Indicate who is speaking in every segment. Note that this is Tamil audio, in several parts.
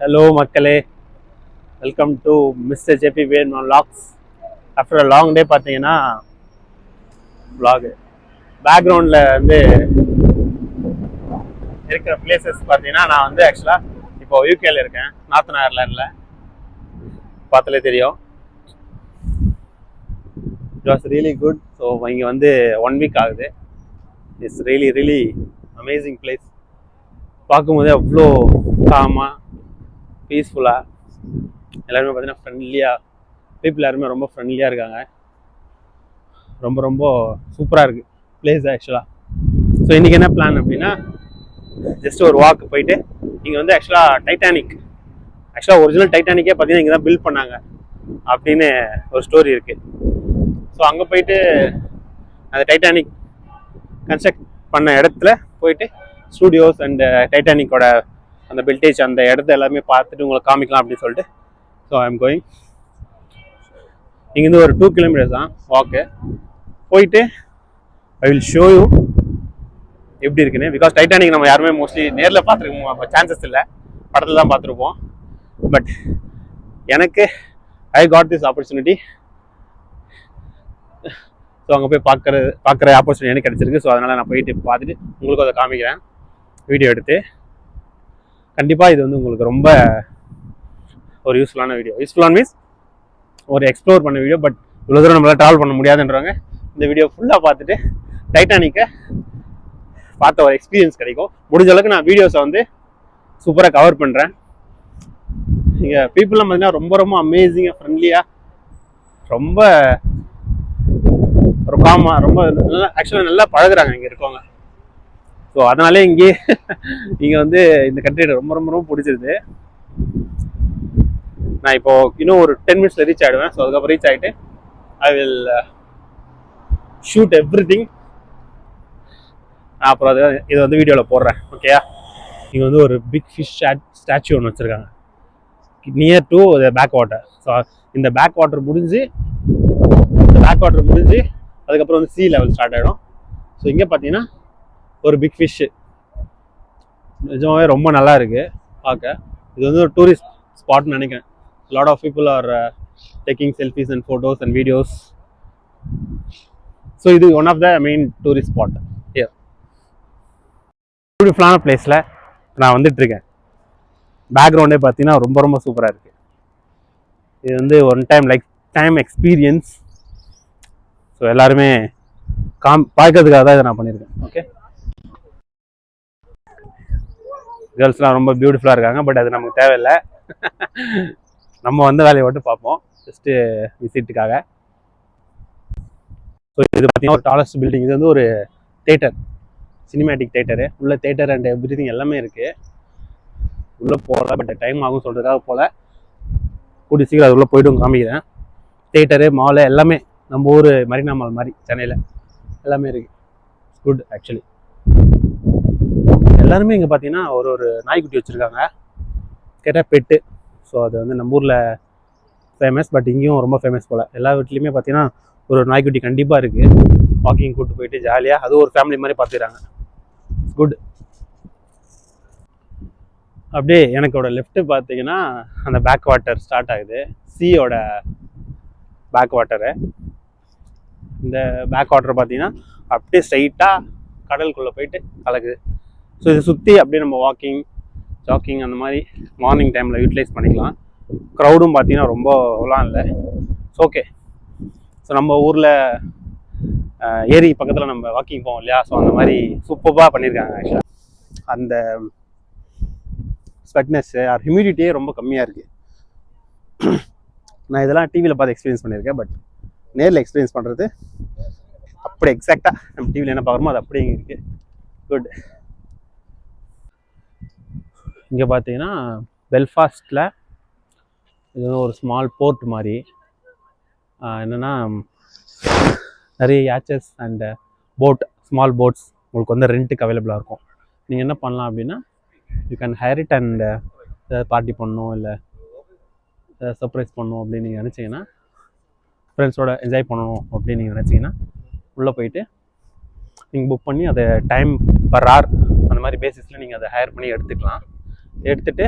Speaker 1: Hello மக்களே, welcome to mister JP van vlogs. After a long day பார்த்தீங்கன்னா vlog பேக்ரவுண்டில் வந்து இருக்கிற பிளேசஸ் பார்த்தீங்கன்னா நான் வந்து ஆக்சுவலாக இப்போ யூகேல இருக்கேன், நார்த்தன் அயர்லாண்டில். பார்த்தாலே தெரியும். It was really good. So இங்கே வந்து 1 வீக் ஆகுது. It's really amazing place. பார்க்கும்போதே அவ்வளோ காமாக பீஸ்ஃபுல்லாக, எல்லாருமே பார்த்தீங்கன்னா ஃப்ரெண்ட்லியாக, பீப்புள் எல்லாருமே ரொம்ப ஃப்ரெண்ட்லியாக இருக்காங்க. ரொம்ப சூப்பராக இருக்குது பிளேஸ் ஆக்சுவலாக. ஸோ இன்றைக்கி என்ன பிளான் அப்படின்னா, ஜஸ்ட் ஒரு வாக் போயிட்டு, இங்கே வந்து ஆக்சுவலாக ஒரிஜினல் டைட்டானிக்கே பார்த்தீங்கன்னா இங்கே தான் பில்ட் பண்ணாங்க அப்படின்னு ஒரு ஸ்டோரி இருக்குது. ஸோ அங்கே போயிட்டு அந்த டைட்டானிக் கன்ஸ்ட்ரக்ட் பண்ண இடத்துல போயிட்டு ஸ்டூடியோஸ் அண்ட் டைட்டானிக்கோட அந்த பில்டேஜ் அந்த இடத்த எல்லாமே பார்த்துட்டு உங்களை காமிக்கலாம் அப்படின்னு சொல்லிட்டு. So I am going. இங்கேருந்து ஒரு 2 கிலோமீட்டர்ஸ் தான் வாக்கு. போயிட்டு ஐ வில் ஷோ யூ எப்படி இருக்குன்னு. பிகாஸ் டைட்டானிக் நம்ம யாருமே மோஸ்ட்லி நேரில் பார்த்துருக்கோம், சான்சஸ் இல்லை, படத்தில் தான் பார்த்துருப்போம். பட் எனக்கு I got this opportunity. So அங்கே போய் பார்க்குற ஆப்பர்ச்சுனிட்டி எனக்கு கிடச்சிருக்கு. ஸோ அதனால் நான் போயிட்டு பார்த்துட்டு உங்களுக்கு அதை காமிக்கிறேன் வீடியோ எடுத்து. கண்டிப்பாக இது வந்து உங்களுக்கு ரொம்ப ஒரு யூஸ்ஃபுல்லான வீடியோ. யூஸ்ஃபுல்லான மீன்ஸ் ஒரு எக்ஸ்ப்ளோர் பண்ண வீடியோ. பட் இவ்வளோ தூரம் நம்மளால் ட்ராவல் பண்ண முடியாதுன்றவங்க இந்த வீடியோ ஃபுல்லாக பார்த்துட்டு டைட்டானிக்கை பார்த்த ஒரு எக்ஸ்பீரியன்ஸ் கிடைக்கும். முடிஞ்ச அளவுக்கு நான் வீடியோஸை வந்து சூப்பராக கவர் பண்ணுறேன். இங்கே பீப்புளெலாம் பார்த்தீங்கன்னா ரொம்ப அமேசிங்காக, ஃப்ரெண்ட்லியாக, ரொம்ப காமாக, ரொம்ப நல்லா ஆக்சுவலாக நல்லா பழகுறாங்க இங்கே இருக்கவங்க. ஸோ அதனாலே இங்கே வந்து இந்த கண்ட்ரி ரொம்ப பிடிச்சிருது. நான் இப்போ இன்னும் ஒரு 10 மினிட்ஸில் ரீச் ஆகிடுவேன். ஸோ அதுக்கப்புறம் ரீச் ஆகிட்டு ஐ வில் ஷூட் எவ்ரிதிங். அப்புறம் இது வந்து வீடியோவில் போடுறேன். ஓகேயா? இங்கே வந்து ஒரு பிக் ஃபிஷ் ஸ்டாச்சு ஒன்று வச்சுருக்காங்க near to back water. So இந்த பேக் வாட்டர் முடிஞ்சு அதுக்கப்புறம் வந்து சீ லெவல் ஸ்டார்ட் ஆகிடும். ஸோ இங்கே பார்த்தீங்கன்னா ஒரு பிக் ஃபிஷ்ஷு நிஜமாவே ரொம்ப நல்லா இருக்குது பார்க்க. இது வந்து ஒரு டூரிஸ்ட் ஸ்பாட்னு நினைக்கிறேன். Lot of people are taking selfies and photos and videos. So இது one of the main tourist spot here. பியூட்டிஃபுல்லான பிளேஸில் நான் வந்துட்டுருக்கேன். பேக்ரவுண்டே பார்த்தீங்கன்னா ரொம்ப சூப்பராக இருக்குது. இது வந்து ஒன் டைம் எக்ஸ்பீரியன்ஸ். ஸோ எல்லாருமே பார்க்கறதுக்காக தான் இதை நான் பண்ணியிருக்கேன். ஓகே, கேர்ள்ஸ்லாம் ரொம்ப பியூட்டிஃபுல்லாக இருக்காங்க. பட் அது நமக்கு தேவையில்லை. நம்ம வந்து வேலையை மட்டும் பார்ப்போம், ஜஸ்ட்டு விசிட்டுக்காக. ஸோ இது பார்த்தீங்கன்னா ஒரு டாலஸ்ட் பில்டிங். இது வந்து ஒரு தேட்டர், சினிமேட்டிக் தேட்டரு. உள்ள தேட்டர் அண்ட் எவ்ரிதிங் எல்லாமே இருக்குது. உள்ளே போகல, பட் டைம் ஆகும் சொல்கிறதுக்காக போகல. கூடி சீக்கிரம் அது உள்ளே போய்ட்டும் காமிக்கிறேன். தேட்டரு, மாலு எல்லாமே நம்ம ஊர் மரீனா மால் மாதிரி சென்னையில் எல்லாமே இருக்குது. Good actually. எல்லாருமே இங்கே பார்த்தீங்கன்னா ஒரு நாய்க்குட்டி வச்சுருக்காங்க, கேட்டால் பெட்டு. ஸோ அது வந்து நம்ம ஊரில் ஃபேமஸ், பட் இங்கேயும் ரொம்ப ஃபேமஸ் போல். எல்லா வீட்லேயுமே பார்த்தீங்கன்னா ஒரு நாய்க்குட்டி கண்டிப்பாக இருக்குது. வாக்கிங் கூப்பிட்டு போயிட்டு ஜாலியாக அது ஒரு ஃபேமிலி மாதிரி பார்த்துக்கிறாங்க. குட். அப்படியே எனக்கோட லெஃப்ட்டு பார்த்தீங்கன்னா அந்த பேக் வாட்டர் ஸ்டார்ட் ஆகுது, சீயோட பேக் வாட்டரு. இந்த பேக் வாட்டர் பார்த்தீங்கன்னா அப்படியே ஸ்ட்ரைட்டாக கடலுக்குள்ளே போயிட்டு கலக்குது. ஸோ இதை சுற்றி அப்படியே நம்ம ஜாக்கிங் அந்த மாதிரி மார்னிங் டைமில் யூட்டிலைஸ் பண்ணிக்கலாம். க்ரௌடும் பார்த்தீங்கன்னா ரொம்பலாம் இல்லை. ஓகே. ஸோ நம்ம ஊரில் ஏரி பக்கத்தில் நம்ம வாக்கிங் போவோம் இல்லையா? ஸோ அந்த மாதிரி சூப்பராக பண்ணியிருக்காங்க. ஆக்சுவலாக அந்த ஸ்வெட்னஸ்ஸு ஆர் ஹியூமிடிட்டியே ரொம்ப கம்மியாக இருக்குது. நான் இதெல்லாம் டிவியில் பார்த்து எக்ஸ்பீரியன்ஸ் பண்ணியிருக்கேன். பட் நேரில் எக்ஸ்பீரியன்ஸ் பண்ணுறது அப்படி எக்ஸாக்டாக நம்ம டிவியில் என்ன பார்க்குறோமோ அது அப்படியே இருக்குது. குட். இங்கே பார்த்தீங்கன்னா பெல்ஃபாஸ்ட்டில் இது ஒரு ஸ்மால் போர்ட் மாதிரி. என்னென்னா நிறைய யாச்சஸ் அண்ட் ஸ்மால் போட்ஸ் உங்களுக்கு வந்து ரெண்ட்டுக்கு அவைலபிளாக இருக்கும். நீங்கள் என்ன பண்ணலாம் அப்படின்னா, you can higher it and ஏதாவது பார்ட்டி பண்ணணும், இல்லை சர்ப்ரைஸ் பண்ணணும் அப்படின்னு நீங்கள் நினச்சிங்கன்னா, ஃப்ரெண்ட்ஸோட என்ஜாய் பண்ணணும் அப்படின்னு நீங்கள் நினச்சிங்கன்னா உள்ளே போயிட்டு நீங்கள் புக் பண்ணி அதை டைம் பர் ஹவர் அந்த மாதிரி பேசிஸில் நீங்கள் அதை ஹையர் பண்ணி எடுத்துக்கலாம். எடுத்துகிட்டு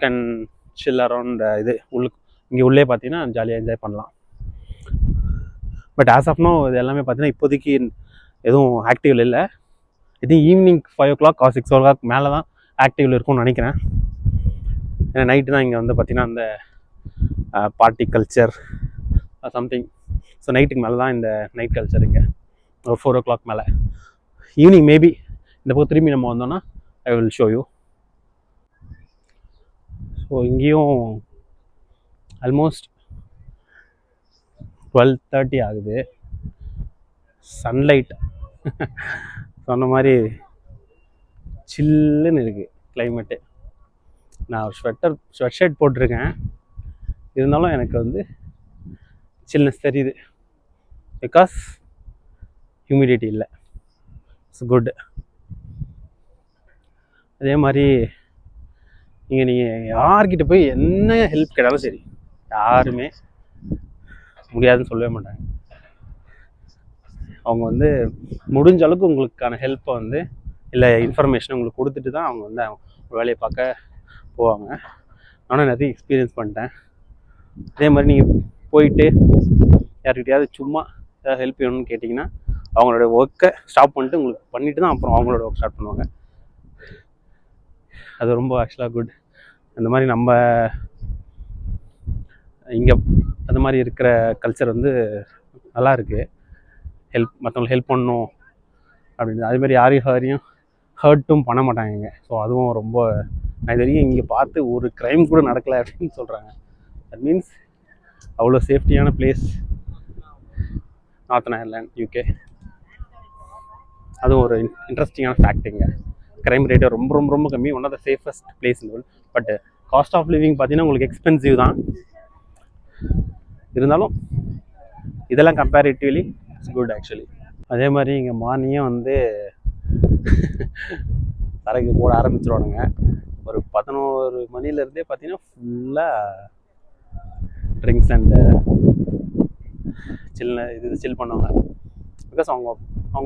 Speaker 1: கேன் சில் அரௌண்ட் இது இங்கே உள்ளே பார்த்தீங்கன்னா ஜாலியாக என்ஜாய் பண்ணலாம். பட் ஆஸ் ஆஃப் நோ இது எல்லாமே பார்த்தீங்கன்னா இப்போதைக்கு எதுவும் ஆக்டிவ் இல்லை. I think evening 5 o'clock or 6 o'clock மேலே தான் ஆக்டிவில் இருக்கும்னு நினைக்கிறேன். ஏன்னா நைட்டு தான் இங்கே வந்து பார்த்தீங்கன்னா அந்த பார்ட்டி கல்ச்சர் சம்திங். ஸோ நைட்டுக்கு மேலே தான் இந்த நைட் கல்ச்சர் இங்கே ஒரு 4 o'clock மேலே. ஈவினிங் மேபி இந்த பக்கம் திரும்பி நம்ம வந்தோம்னா I will show you. So இங்கேயும் ஆல்மோஸ்ட் 12:30 ஆகுது. சன்லைட் சொன்ன மாதிரி சில்லுன்னு இருக்குது கிளைமேட்டு. நான் ஒரு ஸ்வெட் ஷர்ட் போட்டிருக்கேன், இருந்தாலும் எனக்கு வந்து சில்னஸ் தெரியுது பிகாஸ் ஹியூமிடிட்டி இல்லை. It's good. அதே மாதிரி இங்கே நீங்கள் யார்கிட்ட போய் என்ன ஹெல்ப் கேட்டாலும் சரி, யாருமே முடியாதுன்னு சொல்லவே மாட்டாங்க. அவங்க வந்து முடிஞ்ச அளவுக்கு உங்களுக்கான ஹெல்ப்பை வந்து இல்லை இன்ஃபர்மேஷனை உங்களுக்கு கொடுத்துட்டு தான் அவங்க வந்து அவங்க வேலையை பார்க்க போவாங்க. நானும் நிறைய எக்ஸ்பீரியன்ஸ் பண்ணிட்டேன். அதே மாதிரி நீங்கள் போயிட்டு யார்கிட்டையாவது சும்மா ஏதாவது ஹெல்ப் வேணும்னு கேட்டிங்கன்னா அவங்களோட ஒர்க்கை ஸ்டாப் பண்ணிட்டு உங்களுக்கு பண்ணிட்டு தான் அப்புறம் அவங்களோட ஒர்க் ஸ்டார்ட் பண்ணுவாங்க. அது ரொம்ப ஆக்சுவலாக குட். அந்த மாதிரி நம்ம இங்கே அந்த மாதிரி இருக்கிற கல்ச்சர் வந்து நல்லா இருக்குது. மற்றவங்களுக்கு ஹெல்ப் பண்ணணும் அப்படின்னு அதேமாதிரி யாரையும் ஹர்ட்டும் பண்ண மாட்டாங்க. ஸோ அதுவும் ரொம்ப நான் இது வரைக்கும் இங்கே பார்த்து ஒரு க்ரைம் கூட நடக்கலை அப்படின்னு சொல்கிறாங்க. தட் மீன்ஸ் அவ்வளோ சேஃப்டியான பிளேஸ் நார்த்தன் அயர்லாண்ட், யூகே. அதுவும் ஒரு இன்ட்ரெஸ்டிங்கான ஃபேக்ட்டுங்க. க்ரைம் ரேட்டு ரொம்ப ரொம்ப ரொம்ப கம்மி. One of the safest place in world. But cost of living பார்த்தீங்கன்னா உங்களுக்கு எக்ஸ்பென்சிவ் தான். இருந்தாலும் இதெல்லாம் கம்பேரிட்டிவ்லி இட்ஸ் குட் ஆக்சுவலி. அதே மாதிரி இங்கே மார்னிங்கே வந்து தரைக்கு போட ஆரம்பிச்சிருவானுங்க. ஒரு 11 மணிலேருந்தே பார்த்தீங்கன்னா ஃபுல்லாக ட்ரிங்க்ஸ் அண்டு சில் பண்ணுவாங்க. பிகாஸ் அவங்க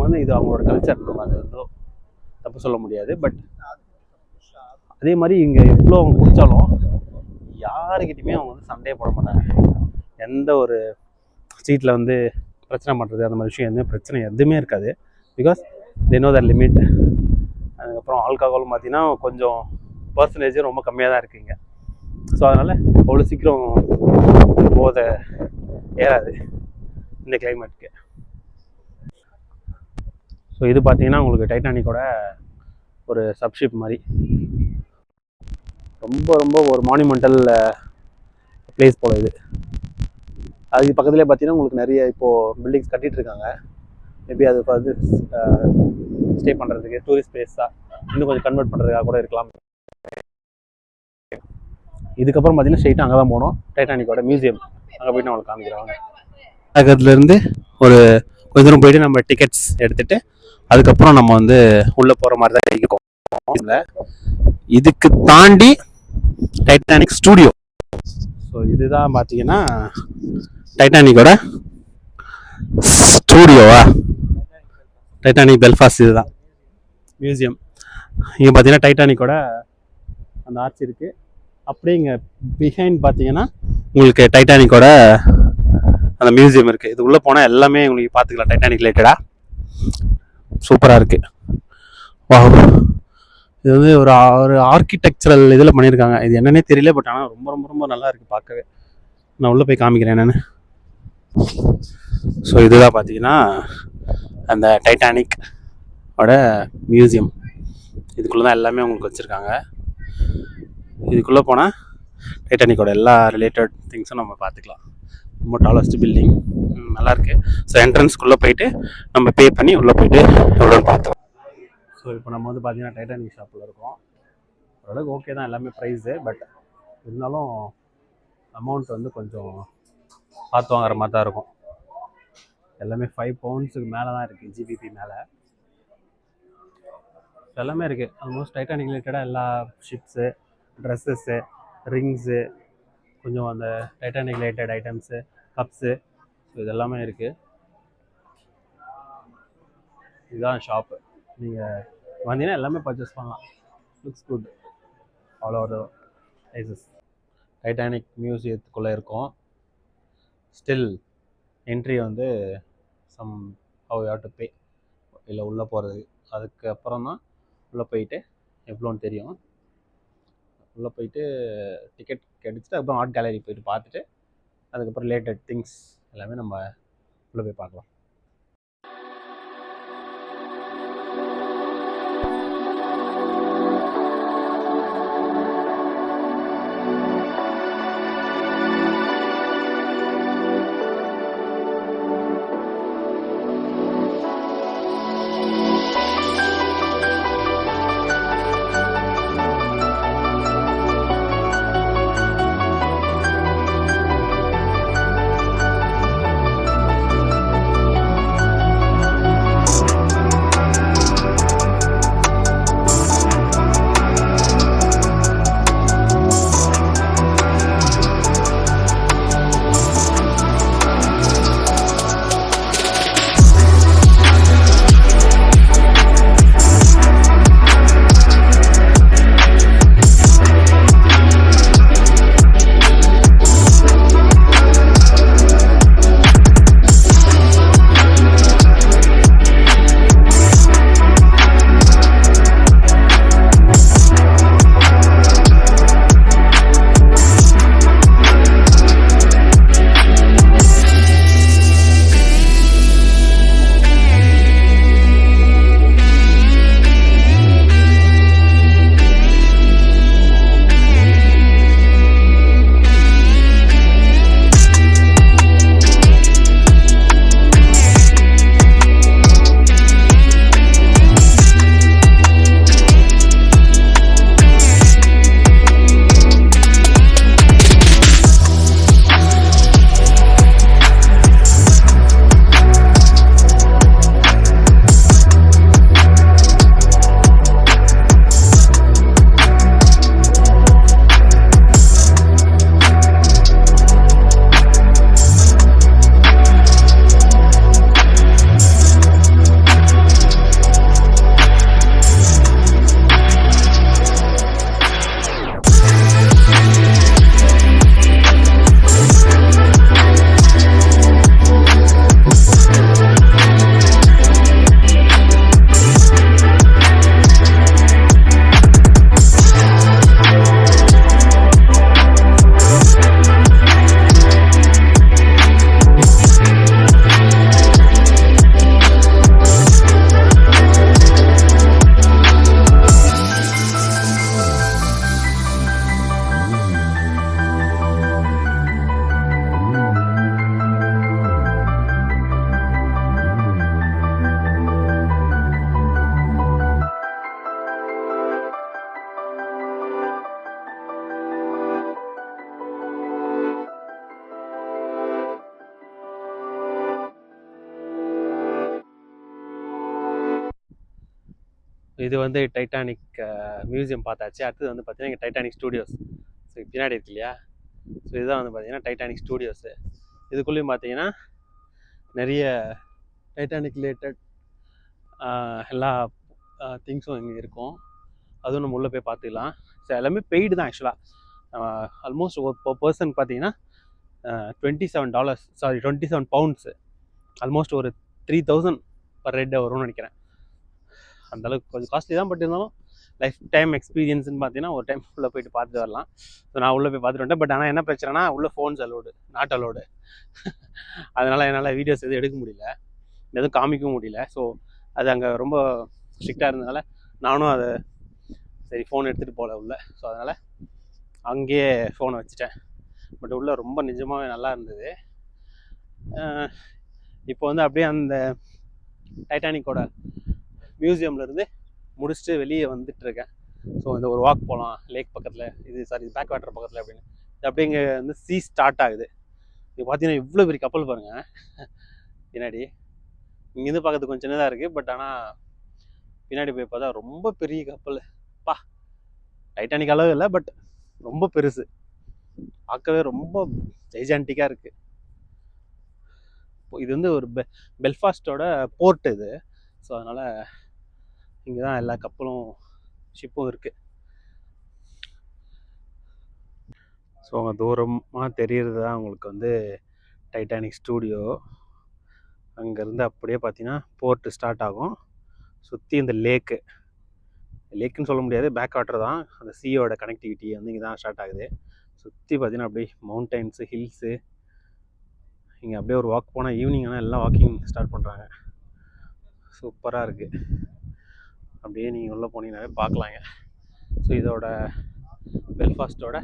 Speaker 1: வந்து இது அவங்களோட கல்ச்சர், நம்ம அது வந்து தப்பு சொல்ல முடியாது. பட் அதே மாதிரி இங்கே எவ்வளோ அவங்க குடித்தாலும் யாருக்கிட்டையுமே அவங்க வந்து சண்டையே போட மாட்டாங்க. எந்த ஒரு ஸ்ட்ரீட்டில் வந்து பிரச்சனை பண்ணுறது அந்த மாதிரி விஷயம் பிரச்சனை எதுவுமே இருக்காது. Because they know that limit. அதுக்கப்புறம் ஆல்கஹாலும் பார்த்தீங்கன்னா கொஞ்சம் பர்சன்டேஜும் ரொம்ப கம்மியாக தான் இருக்குங்க. ஸோ அதனால் அவ்வளோ சீக்கிரம் போதை ஏறாது இந்த கிளைமேட்டுக்கு. ஸோ இது பார்த்தீங்கன்னா உங்களுக்கு டைட்டானிக்கோட ஒரு சப்ஷிப் மாதிரி ரொம்ப ரொம்ப ஒரு மானுமெண்டல் பிளேஸ் போல் இது. அதுக்கு பக்கத்துலேயே பார்த்தீங்கன்னா உங்களுக்கு நிறைய இப்போது பில்டிங்ஸ் கட்டிகிட்டு இருக்காங்க. மேபி அது வந்து ஸ்டே பண்ணுறதுக்கு டூரிஸ்ட் பிளேஸாக இன்னும் கொஞ்சம் கன்வெர்ட் பண்ணுறதுக்காக கூட இருக்கலாம். இதுக்கப்புறம் பார்த்தீங்கன்னா ஸ்ட்ரெயிட்டாக அங்கே தான் போகணும், டைட்டானிக்கோட மியூசியம். அங்கே போய்ட்டு நம்மளுக்கு காமிக்கிறாங்க. அதுலேருந்து ஒரு கொஞ்ச தூரம் போயிட்டு நம்ம டிக்கெட்ஸ் எடுத்துகிட்டு அதுக்கப்புறம் நம்ம வந்து உள்ளே போகிற மாதிரி தான் இருக்கும். இதுக்கு தாண்டி டைட்டானிக் ஸ்டூடியோ. ஸோ இதுதான் பார்த்தீங்கன்னா டைட்டானிக்கோட ஸ்டூடியோவா, டைட்டானிக் பெல்ஃபாஸ்ட். இதுதான் மியூசியம். இங்கே பார்த்தீங்கன்னா டைட்டானிக்கோட அந்த ஆர்ச் இருக்குது. அப்படியே இங்கே பிஹைண்ட் பார்த்தீங்கன்னா உங்களுக்கு டைட்டானிக்கோட அந்த மியூசியம் இருக்குது. இது உள்ளே போனால் எல்லாமே உங்களுக்கு பார்த்துக்கலாம் டைட்டானிக் ரிலேட்டடாக. சூப்பராக இருக்குது. வா, இது வந்து ஒரு ஆர்கிடெக்சரல் இதில் பண்ணியிருக்காங்க. இது என்னன்னே தெரியல, பட் ஆனால் ரொம்ப ரொம்ப ரொம்ப நல்லா இருக்குது பார்க்கவே. நான் உள்ளே போய் காமிக்கிறேன் என்னென்னு. ஸோ இதுதான் பார்த்தீங்கன்னா அந்த டைட்டானிக் ஓட மியூசியம். இதுக்குள்ளே தான் எல்லாமே உங்களுக்கு வச்சுருக்காங்க. இதுக்குள்ளே போனால் டைட்டானிக்கோட எல்லா ரிலேட்டட் திங்ஸும் நம்ம பார்த்துக்கலாம். ரொம்ப டாலஸ்ட் பில்டிங், நல்லாயிருக்கு. ஸோ என்ட்ரன்ஸ்குள்ளே போயிட்டு நம்ம பே பண்ணி உள்ளே போயிட்டு எவ்வளோன்னு பார்த்தோம். ஸோ இப்போ நம்ம வந்து பார்த்தீங்கன்னா டைட்டானிக் ஷாப்பில் இருக்கோம். ஓரளவுக்கு ஓகே தான் எல்லாமே ப்ரைஸு. பட் இருந்தாலும் அமௌண்ட் வந்து கொஞ்சம் பார்த்து வாங்குற மாதிரி தான் இருக்கும். எல்லாமே 5 poundsக்கு மேலே தான் இருக்குது, ஜிபிபி மேலே எல்லாமே இருக்குது. ஆல்மோஸ்ட் டைட்டானிக் ரிலேட்டடாக எல்லா ஷிப்ஸு, ட்ரெஸ்ஸஸ்ஸு, ரிங்ஸு, கொஞ்சம் அந்த Titanic related items, cups, so இதெல்லாமே இருக்குது. இதுதான் ஷாப்பு. நீங்கள் வந்தீங்கன்னா எல்லாமே பர்ச்சேஸ் பண்ணலாம். Looks good all over. ஐசஸ் டைட்டானிக் மியூசியத்துக்குள்ளே இருக்கோம். ஸ்டில் என்ட்ரி வந்து somehow you to pay இல்லை உள்ளே போகிறது. அதுக்கப்புறம் தான் உள்ளே போயிட்டு எவ்வளோன்னு தெரியும். உள்ளே போயிட்டு டிக்கெட் கிடைச்சிட்டு அப்புறம் ஆர்ட் கேலரி போயிட்டு பார்த்துட்டு அதுக்கப்புறம் ரிலேட்டட் திங்ஸ் எல்லாமே நம்ம உள்ளே போய் பார்க்கலாம். இது வந்து டைட்டானிக் மியூசியம் பார்த்தாச்சு. அடுத்தது வந்து பார்த்தீங்கன்னா இங்கே டைட்டானிக் ஸ்டூடியோஸ். ஸோ பின்னாடி இருக்கு இல்லையா, ஸோ இதுதான் வந்து பார்த்தீங்கன்னா டைட்டானிக் ஸ்டூடியோஸு. இதுக்குள்ளேயும் பார்த்தீங்கன்னா நிறைய டைட்டானிக் ரிலேட்டட் எல்லா திங்ஸும் இங்கே இருக்கும். அதுவும் நம்ம உள்ளே போய் பார்த்துக்கலாம். ஸோ எல்லாமே பெய்டு தான் ஆக்சுவலாக. ஆல்மோஸ்ட் ஒரு பர்சன் பார்த்தீங்கன்னா $27, சாரி £27, ஆல்மோஸ்ட் ஒரு 3000 பர் ஹெட் வரும்னு நினைக்கிறேன். அந்தளவுக்கு கொஞ்சம் காஸ்ட்லி தான். பட் இருந்தாலும் லைஃப் டைம் எக்ஸ்பீரியன்ஸ்னு பார்த்தீங்கன்னா ஒரு டைம் உள்ளே போயிட்டு பார்த்துட்டு வரலாம். ஸோ நான் உள்ளே போய் பார்த்துட்டு வந்துட்டேன். பட் ஆனால் என்ன பிரச்சனைனா உள்ளே ஃபோன்ஸ் அலோடு, நாட் அலோடு. அதனால் என்னால் வீடியோஸ் எதுவும் எடுக்க முடியல, எதுவும் காமிக்கவும் முடியல. ஸோ அது அங்கே ரொம்ப ஸ்ட்ரிக்டாக இருந்ததுனால நானும் அதை சரி ஃபோன் எடுத்துகிட்டு போகல உள்ளே. ஸோ அதனால் அங்கேயே ஃபோனை வச்சுட்டேன். பட் உள்ளே ரொம்ப நிஜமாகவே நல்லா இருந்தது. இப்போ வந்து அப்படியே அந்த டைட்டானிக்கோட மியூசியம்லேருந்து முடிச்சுட்டு வெளியே வந்துட்டுருக்கேன். ஸோ இந்த ஒரு வாக் போகலாம் லேக் பக்கத்தில், இது சாரி பேக் வாட்டர் பக்கத்தில் அப்படின்னு. இது அப்படியே இங்கே வந்து சீ ஸ்டார்ட் ஆகுது. இது பார்த்தீங்கன்னா இவ்வளோ பெரிய கப்பல் பாருங்கள் பின்னாடி. இங்கேருந்து பார்க்கறது கொஞ்சம் சின்னதாக இருக்குது. பட் ஆனால் பின்னாடி போய் பார்த்தா ரொம்ப பெரிய கப்பல். பா, டைட்டானிக் அளவு இல்லை, பட் ரொம்ப பெருசு, பார்க்கவே ரொம்ப ஜெய்ஜான்டிக்காக இருக்குது. இது வந்து ஒரு பெல்ஃபாஸ்டோட போர்ட் இது. ஸோ அதனால் இங்கே தான் எல்லா கப்பலும் ஷிப்பும் இருக்குது. ஸோ அங்கே தூரமாக தெரிகிறது தான் உங்களுக்கு வந்து டைட்டானிக் ஸ்டூடியோ. அங்கேருந்து அப்படியே பார்த்தீங்கன்னா போர்ட்டு ஸ்டார்ட் ஆகும். சுற்றி இந்த லேக்குன்னு சொல்ல முடியாது, பேக் வாட்டர் தான். அந்த சீயோட கனெக்டிவிட்டி வந்து இங்கே தான் ஸ்டார்ட் ஆகுது. சுற்றி பார்த்தீங்கன்னா அப்படியே மவுண்டன்ஸு, ஹில்ஸு. இங்கே அப்படியே ஒரு வாக் போனால் ஈவினிங் ஆனால் எல்லாம் வாக்கிங் ஸ்டார்ட் பண்ணுறாங்க. சூப்பராக இருக்குது. அப்படியே நீங்கள் உள்ளே போனீங்கன்னாவே பார்க்கலாங்க. ஸோ இதோட பெல்ஃபாஸ்ட்டோட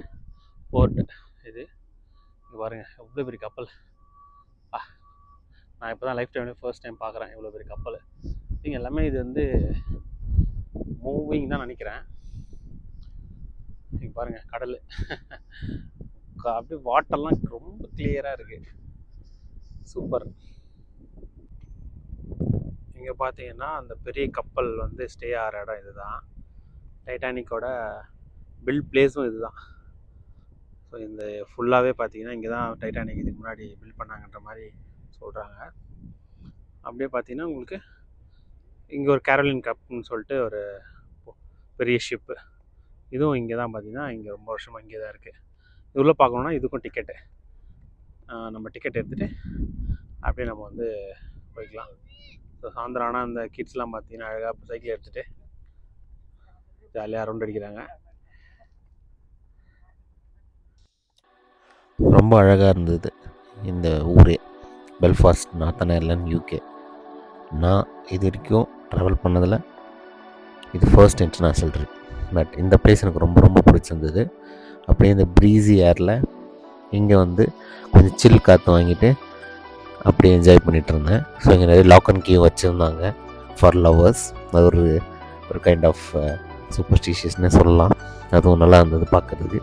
Speaker 1: போர்ட்டு இது. இங்கே பாருங்கள் எவ்வளோ பெரிய கப்பல். நான் இப்போ தான் லைஃப் டைம்லேயே ஃபர்ஸ்ட் டைம் பார்க்குறேன் இவ்வளோ பெரிய கப்பல். இங்கே எல்லாமே இது வந்து மூவிங் தான் நினைக்கிறேன். இங்கே பாருங்கள் கடல் அப்படியே வாட்டர்லாம் ரொம்ப கிளியராக இருக்குது. சூப்பர். இங்கே பார்த்தீங்கன்னா அந்த பெரிய கப்பல் வந்து ஸ்டே ஆகிற இடம் இது தான். டைட்டானிக்கோட பில்ட் பிளேஸும் இது தான். ஸோ இந்த ஃபுல்லாகவே பார்த்தீங்கன்னா இங்கே தான் டைட்டானிக் இதுக்கு முன்னாடி பில்ட் பண்ணாங்கன்ற மாதிரி சொல்கிறாங்க. அப்படியே பார்த்தீங்கன்னா உங்களுக்கு இங்கே ஒரு கேரோலின் கப்னு சொல்லிட்டு ஒரு பெரிய ஷிப்பு, இதுவும் இங்கே தான் பார்த்தீங்கன்னா இங்கே ரொம்ப வருஷமாக இங்கே தான் இருக்குது. இது உள்ளே பார்க்கணுன்னா இதுக்கும் டிக்கெட்டு, நம்ம டிக்கெட் எடுத்துகிட்டு அப்படியே நம்ம வந்து போய்க்கலாம். ஸோ சாயந்தரம் ஆனால் அந்த கிட்ஸ்லாம் பார்த்தீங்கன்னா அழகாக சைக்கிள் எடுத்துகிட்டு ஜாலியாக ரவுண்ட் அடிக்கிறாங்க.
Speaker 2: ரொம்ப அழகாக இருந்தது இந்த ஊரே, பெல்ஃபாஸ்ட், நார்த்தன் அயர்லாந்து, யூகே. நான் இது வரைக்கும் ட்ராவல் பண்ணதில் இது ஃபர்ஸ்ட் இன்டர்நேஷ்னல் ட்ரிப். பட் இந்த பிளேஸ் எனக்கு ரொம்ப ரொம்ப பிடிச்சிருந்தது. அப்படியே இந்த ப்ரீஸி ஏரில் இங்கே வந்து கொஞ்சம் சில் காற்று வாங்கிட்டு அப்படியே என்ஜாய் பண்ணிகிட்டு இருந்தேன். ஸோ இங்கே நிறைய லாக் அண்ட் கீ வச்சுருந்தாங்க ஃபார் லவ்வர்ஸ். அது ஒரு கைண்ட் ஆஃப் சூப்பர்ஸ்டிஷியஸ்னே சொல்லலாம். அதுவும் நல்லா இருந்தது பார்க்குறதுக்கு.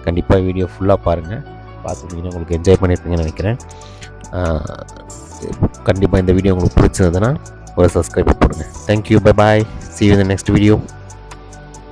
Speaker 2: கண்டிப்பாக வீடியோ ஃபுல்லாக பாருங்கள். பார்த்துட்டிங்கன்னா உங்களுக்கு என்ஜாய் பண்ணியிருப்பீங்கன்னு நினைக்கிறேன். கண்டிப்பாக இந்த வீடியோ உங்களுக்கு பிடிச்சிருந்ததுன்னா ஒரு சப்ஸ்கிரைப் போடுங்க. Thank you, bye bye, see you in the next video.